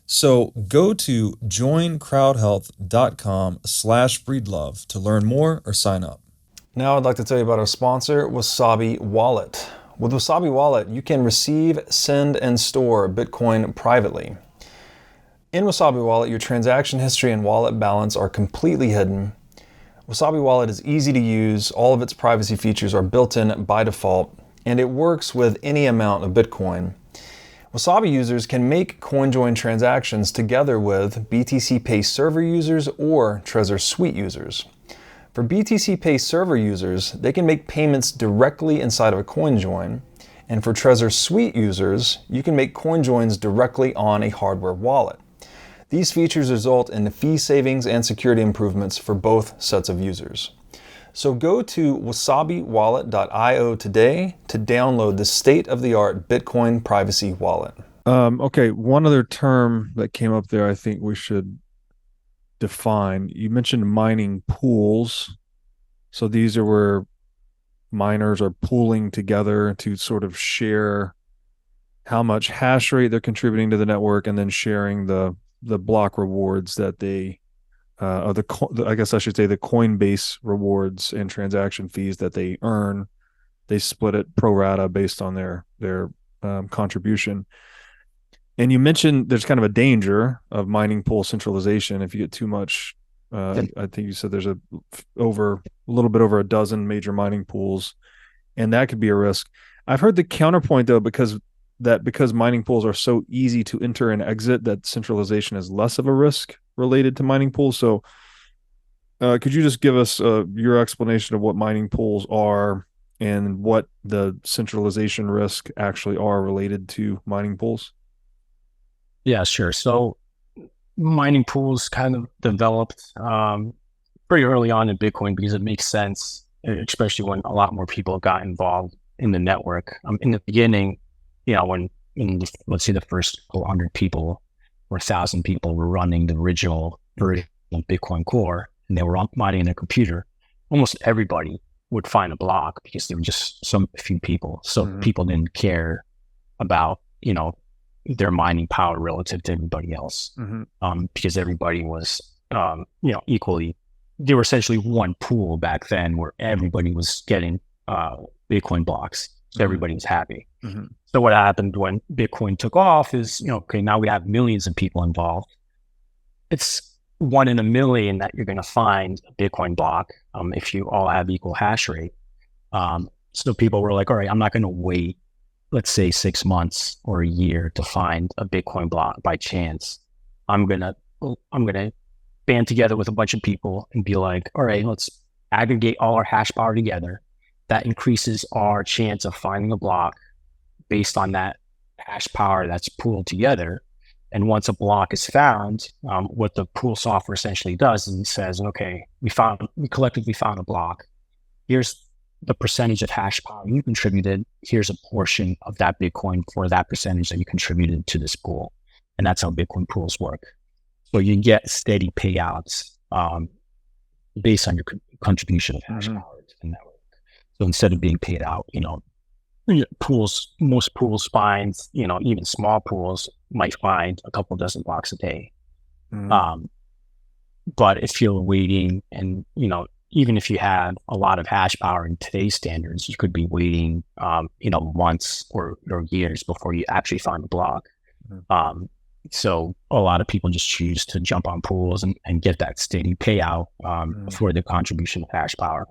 So go to joincrowdhealth.com/breedlove to learn more or sign up. Now I'd like to tell you about our sponsor, Wasabi Wallet. With Wasabi Wallet, you can receive, send, and store Bitcoin privately. In Wasabi Wallet, your transaction history and wallet balance are completely hidden. Wasabi Wallet is easy to use, all of its privacy features are built in by default, and it works with any amount of Bitcoin. Wasabi users can make CoinJoin transactions together with BTC Pay server users or Trezor Suite users. For BTC Pay server users, they can make payments directly inside of a CoinJoin, and for Trezor Suite users, you can make CoinJoins directly on a hardware wallet. These features result in fee savings and security improvements for both sets of users. So go to wasabiwallet.io today to download the state-of-the-art Bitcoin privacy wallet. Okay, one other term that came up there I think we should define. You mentioned mining pools. So these are where miners are pooling together to sort of share how much hash rate they're contributing to the network, and then sharing the block rewards that they I guess I should say the Coinbase rewards and transaction fees that they earn. They split it pro rata based on their contribution. And you mentioned there's kind of a danger of mining pool centralization if you get too much. I think you said there's a little bit over a dozen major mining pools, and that could be a risk. I've heard the counterpoint though, because mining pools are so easy to enter and exit, that centralization is less of a risk related to mining pools. So could you just give us your explanation of what mining pools are and what the centralization risk actually are related to mining pools? Yeah, sure. So mining pools kind of developed pretty early on in Bitcoin because it makes sense, especially when a lot more people got involved in the network. In the beginning, let's say the first 100 people or 1,000 people were running the original version of Bitcoin Core, and they were mining in their computer, almost everybody would find a block because there were just a few people. So people didn't care about, their mining power relative to everybody else, because everybody was, equally. They were essentially one pool back then where everybody was getting Bitcoin blocks. So everybody was happy. So what happened when Bitcoin took off is, now we have millions of people involved. It's 1 in a million that you're going to find a Bitcoin block if you all have equal hash rate. So people were like, all right, I'm not going to wait, let's say 6 months or a year to find a Bitcoin block by chance. I'm going to band together with a bunch of people and be like, all right, let's aggregate all our hash power together. That increases our chance of finding a block based on that hash power that's pooled together. And once a block is found, what the pool software essentially does is it says, okay, we collectively found a block. Here's the percentage of hash power you contributed. Here's a portion of that Bitcoin for that percentage that you contributed to this pool. And that's how Bitcoin pools work. So you get steady payouts based on your contribution of hash power to the network. So instead of being paid out, most pools find, even small pools might find a couple dozen blocks a day. Mm. But if you're waiting and, even if you have a lot of hash power in today's standards, you could be waiting, months or years before you actually find a block. Mm. So a lot of people just choose to jump on pools and get that steady payout for the contribution of hash power.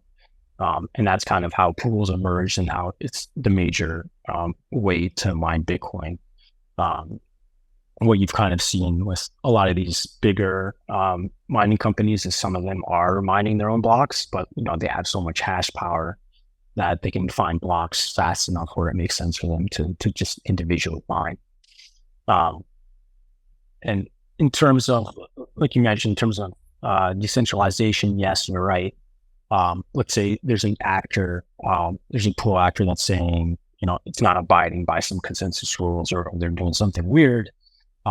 And that's kind of how pools emerged and how it's the major way to mine Bitcoin. What you've kind of seen with a lot of these bigger mining companies is some of them are mining their own blocks, but they have so much hash power that they can find blocks fast enough where it makes sense for them to just individually mine. And in terms of, like you mentioned, in terms of decentralization, yes, you're right. Let's say there's an actor, there's a pool actor that's saying, it's not abiding by some consensus rules, or they're doing something weird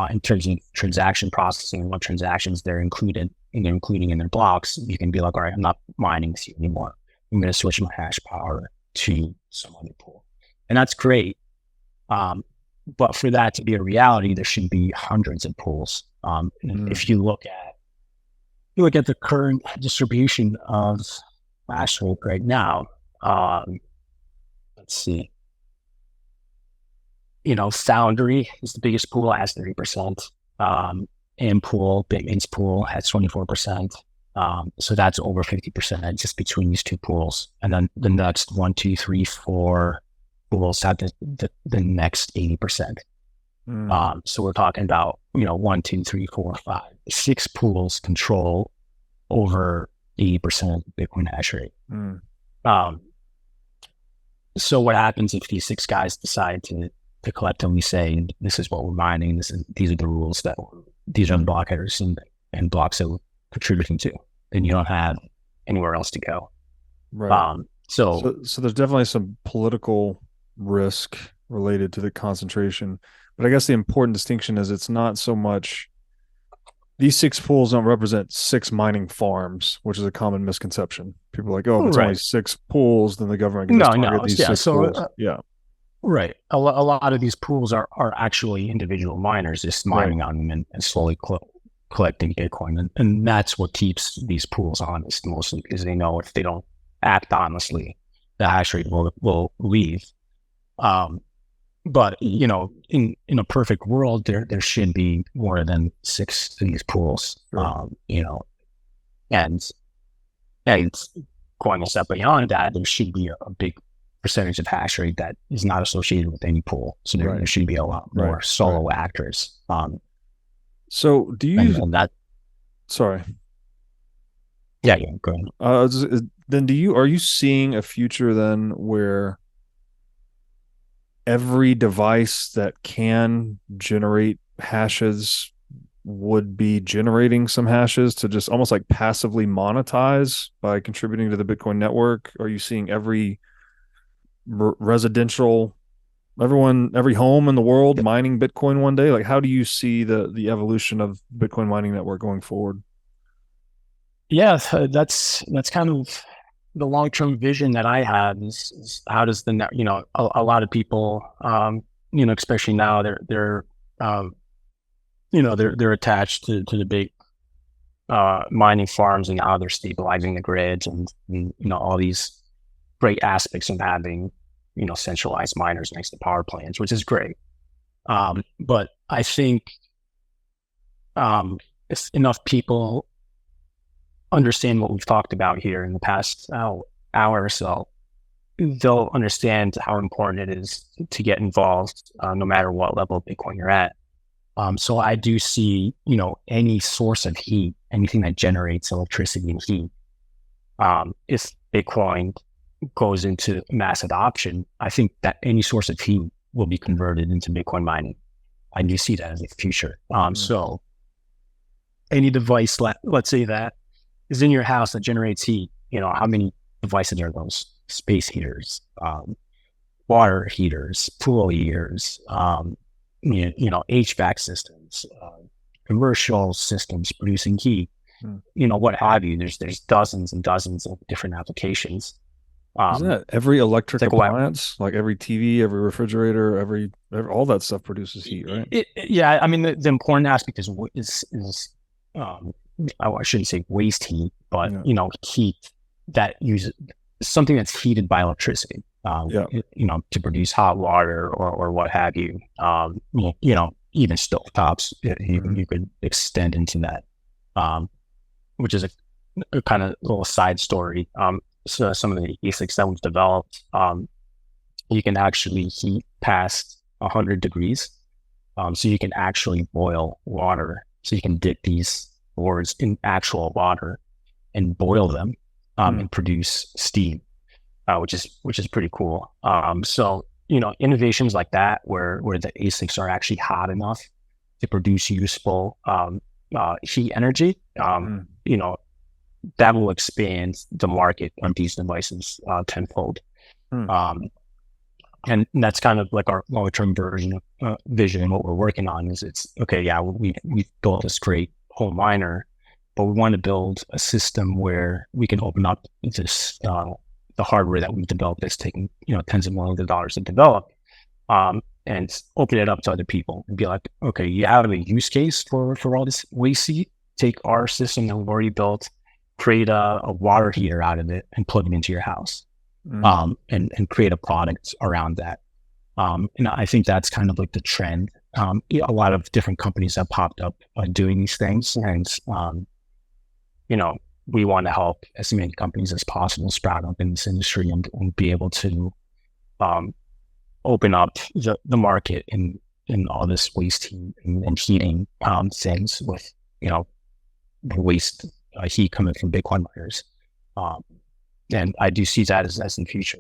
in terms of transaction processing and what transactions they're including in their blocks. You can be like, all right, I'm not mining this anymore. I'm going to switch my hash power to some other pool. And that's great. But for that to be a reality, there should be hundreds of pools. If you look at the current distribution of Hashrate right now, let's see. Foundry is the biggest pool, has 30%. Mempool, Bitmain's pool, has 24%. So that's over 50% just between these two pools. And then the next 1, 2, 3, 4 pools have the next 80%. So we're talking about, 1, 2, 3, 4, 5, 6 pools control over 80% of Bitcoin hash rate. So what happens if these 6 guys decide to collectively say, this is what we're mining, these are the rules that these are the block headers and blocks that we're contributing to, then you don't have anywhere else to go. Right. So there's definitely some political risk related to the concentration, but I guess the important distinction is it's not so much these 6 pools don't represent 6 mining farms, which is a common misconception. People are like, oh, if it's only 6 pools, then the government can just target these 6 pools. Right. A lot of these pools are actually individual miners just mining on them and slowly collecting Bitcoin. And that's what keeps these pools honest mostly, because they know if they don't act honestly, the hash rate will leave. But, in a perfect world, there should be more than 6 of these pools, and going a step beyond that, there should be a big percentage of hash rate that is not associated with any pool. So there should be a lot more solo actors. So do you, sorry. Yeah, go ahead. Then are you seeing a future then where every device that can generate hashes would be generating some hashes to just almost like passively monetize by contributing to the Bitcoin network? Are you seeing every residential, every home in the world mining Bitcoin one day? Like, how do you see the evolution of Bitcoin mining network going forward? Yeah, that's kind of the long-term vision that I have is how does the net, a lot of people, especially now they're attached to the big mining farms, and now they're stabilizing the grids and all these great aspects of having, centralized miners next to power plants, which is great. But I think if enough people understand what we've talked about here in the past hour or so, they'll understand how important it is to get involved, no matter what level of Bitcoin you're at. So I do see, any source of heat, anything that generates electricity and heat, if Bitcoin goes into mass adoption, I think that any source of heat will be converted into Bitcoin mining. I do see that as a future. So any device, let's say that is in your house that generates heat, how many devices are those? Space heaters, water heaters, pool heaters, HVAC systems, commercial systems producing heat, what have you. There's dozens and dozens of different applications. Isn't that every electric like appliance, like every TV, every refrigerator, every all that stuff produces heat, right? Yeah, I mean the important aspect is I shouldn't say waste heat, but heat that uses something that's heated by electricity. To produce hot water or what have you. Even stovetops, you could extend into that, which is a kind of little side story. So some of the ASICs that we've developed, you can actually heat past 100 degrees. So you can actually boil water. So you can dip these boards in actual water and boil them and produce steam, which is pretty cool. So innovations like that where the ASICs are actually hot enough to produce useful heat energy, that will expand the market on these devices tenfold. And that's kind of like our long-term vision. And what we're working on is we built this great home miner, but we want to build a system where we can open up this the hardware that we've developed that's taken tens of millions of dollars to develop, and open it up to other people and be like, okay, you have a use case for all this waste heat. Take our system that we've already built, create a water heater out of it, and plug it into your house. And create a product around that. And I think that's kind of like the trend. A lot of different companies have popped up doing these things, and we want to help as many companies as possible sprout up in this industry and be able to open up the market in all this waste heat and heating things with the waste heat coming from Bitcoin miners. And I do see that as the future.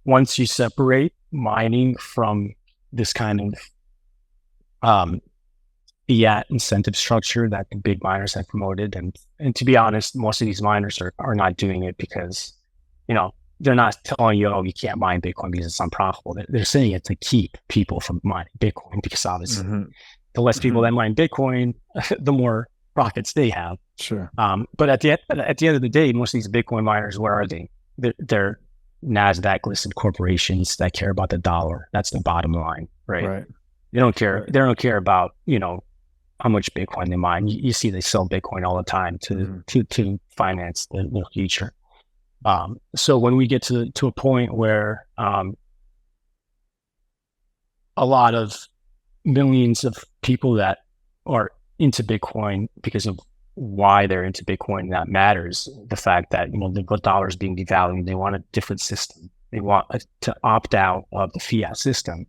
Once you separate mining from this kind of fiat incentive structure that the big miners have promoted, and to be honest, most of these miners are not doing it because, they're not telling you, oh, you can't mine Bitcoin because it's unprofitable. They're saying it to keep people from mining Bitcoin because obviously the less people that mine Bitcoin, the more profits they have. Sure. But at the end of the day, most of these Bitcoin miners, where are they? They're NASDAQ listed corporations that care about the dollar. That's the bottom line, right? They don't care. Right. They don't care about how much Bitcoin they mine. You see, they sell Bitcoin all the time to finance the future. So when we get to a point where a lot of millions of people that are into Bitcoin because of why they're into Bitcoin, that matters. The fact that the dollar is being devalued, they want a different system. They want to opt out of the fiat system.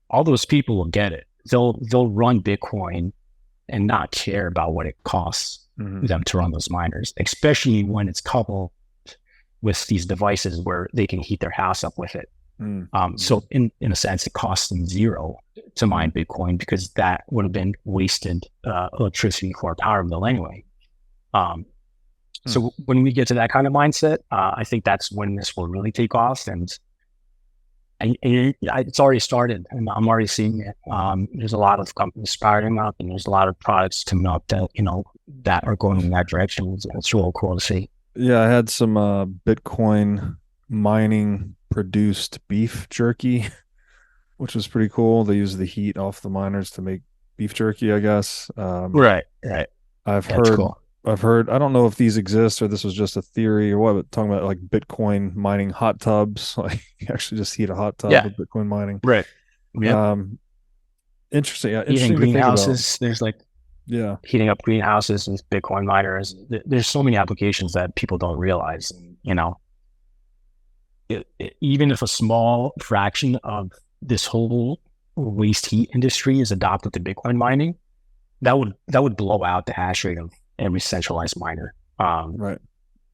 All those people will get it. They'll run Bitcoin and not care about what it costs them to run those miners, especially when it's coupled with these devices where they can heat their house up with it. So in a sense, it costs them zero to mine Bitcoin because that would have been wasted electricity for a power bill anyway. So when we get to that kind of mindset, I think that's when this will really take off. And it's already started, and I'm already seeing it. There's a lot of companies sprouting up, and there's a lot of products coming up that that are going in that direction. It's real cool to see. Yeah, I had some Bitcoin mining produced beef jerky, which was pretty cool. They use the heat off the miners to make beef jerky, I guess. Right. I've heard, I don't know if these exist or this was just a theory or what, but talking about like Bitcoin mining hot tubs, like you actually just heat a hot tub with Bitcoin mining. Right. Yeah. Interesting. Yeah. Heating greenhouses. There's heating up greenhouses with Bitcoin miners. There's so many applications that people don't realize, even if a small fraction of this whole waste heat industry is adopted to Bitcoin mining, that would blow out the hash rate of every centralized miner,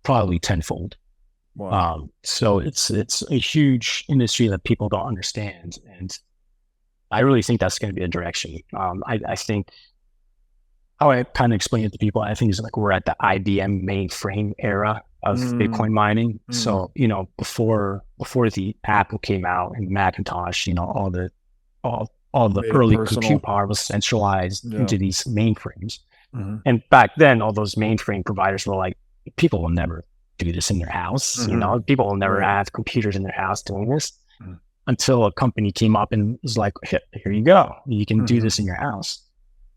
probably tenfold. Wow. So it's a huge industry that people don't understand, and I really think that's going to be a direction. I think how I kind of explain it to people, I think is like we're at the IBM mainframe era of Bitcoin mining. So before the Apple came out and Macintosh, all the early compute power was centralized into these mainframes. And back then, all those mainframe providers were like, people will never do this in their house. You know, people will never have computers in their house doing this until a company came up and was like, here you go. You can do this in your house.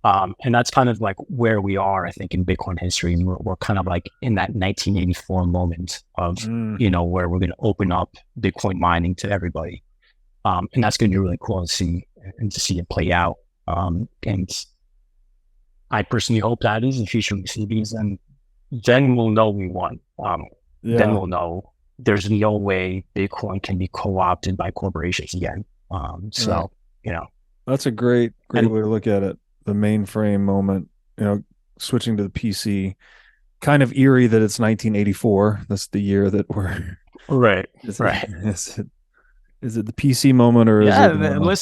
And that's kind of like where we are, I think, in Bitcoin history. And we're kind of like in that 1984 moment of, you know, where we're going to open up Bitcoin mining to everybody. And that's going to be really cool to see and to see it play out. And I personally hope that is the future we see these, and then we'll know we won. Then we'll know there's no way Bitcoin can be co-opted by corporations again. You know, that's a great way to look at it. The mainframe moment, you know, switching to the PC, kind of eerie that it's 1984. That's the year that we're right. Is it the PC moment, or is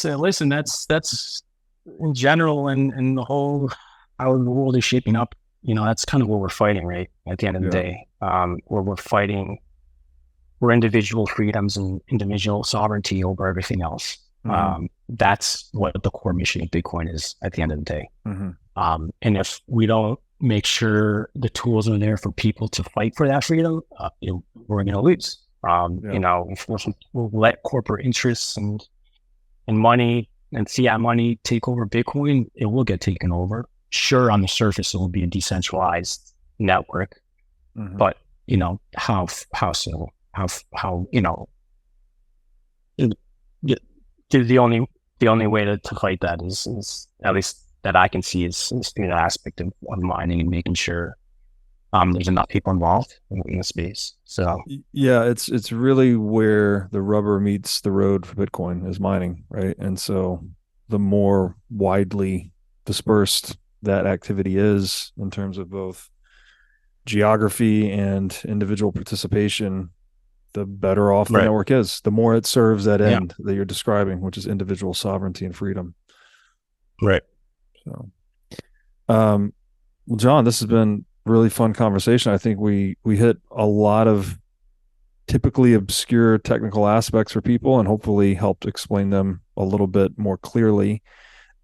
it? Listen. That's in general, and the whole how the world is shaping up. You know, that's kind of what we're fighting, right? At the end of the day, where we're fighting, we're individual freedoms and individual sovereignty over everything else. That's what the core mission of Bitcoin is at the end of the day. And if we don't make sure the tools are there for people to fight for that freedom, we're going to lose. You know, if we'll let corporate interests and money and fiat money take over Bitcoin, it will get taken over. Sure, on the surface, it will be a decentralized network, but you know, how so? How you know, the only way to fight that is at least that I can see is through the aspect of mining and making sure there's enough people involved in the space. So yeah, it's really where the rubber meets the road for Bitcoin is mining, right? And so the more widely dispersed that activity is in terms of both geography and individual participation, the better off the network is. The more it serves that end that you're describing, which is individual sovereignty and freedom. Right. So, well, John, this has been really fun conversation. I think we hit a lot of typically obscure technical aspects for people and hopefully helped explain them a little bit more clearly.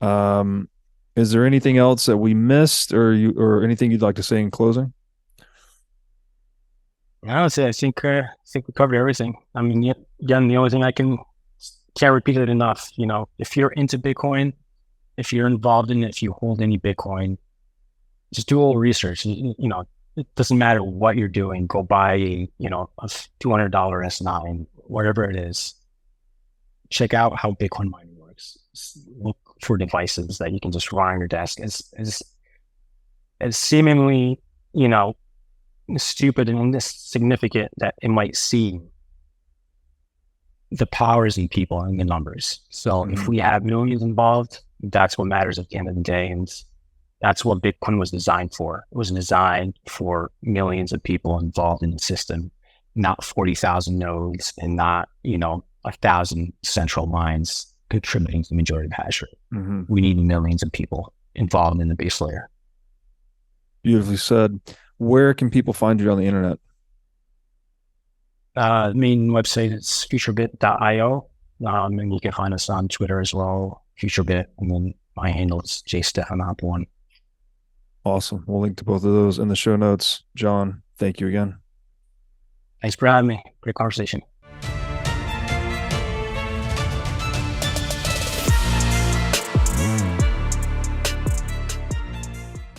Is there anything else that we missed or anything you'd like to say in closing? I think we covered everything. I mean, again, the only thing can't repeat it enough. You know, if you're into Bitcoin, if you're involved in it, if you hold any Bitcoin, just do a little research. You know, it doesn't matter what you're doing. Go buy a $200 S9, whatever it is. Check out how Bitcoin mining works. Look for devices that you can just run on your desk. As seemingly, you know, stupid and insignificant that it might seem, the power is in people and the numbers. So if we have millions involved, that's what matters at the end of the day. And that's what Bitcoin was designed for. It was designed for millions of people involved in the system, not 40,000 nodes and not, you know, 1,000 central mines contributing to the majority of hash rate. We need millions of people involved in the base layer. Beautifully said. Where can people find you on the internet? The main website is FutureBit.io. And you can find us on Twitter as well, FutureBit. And then my handle is Stefanopoulos. Awesome. We'll link to both of those in the show notes. John, thank you again. Thanks for having me. Great conversation.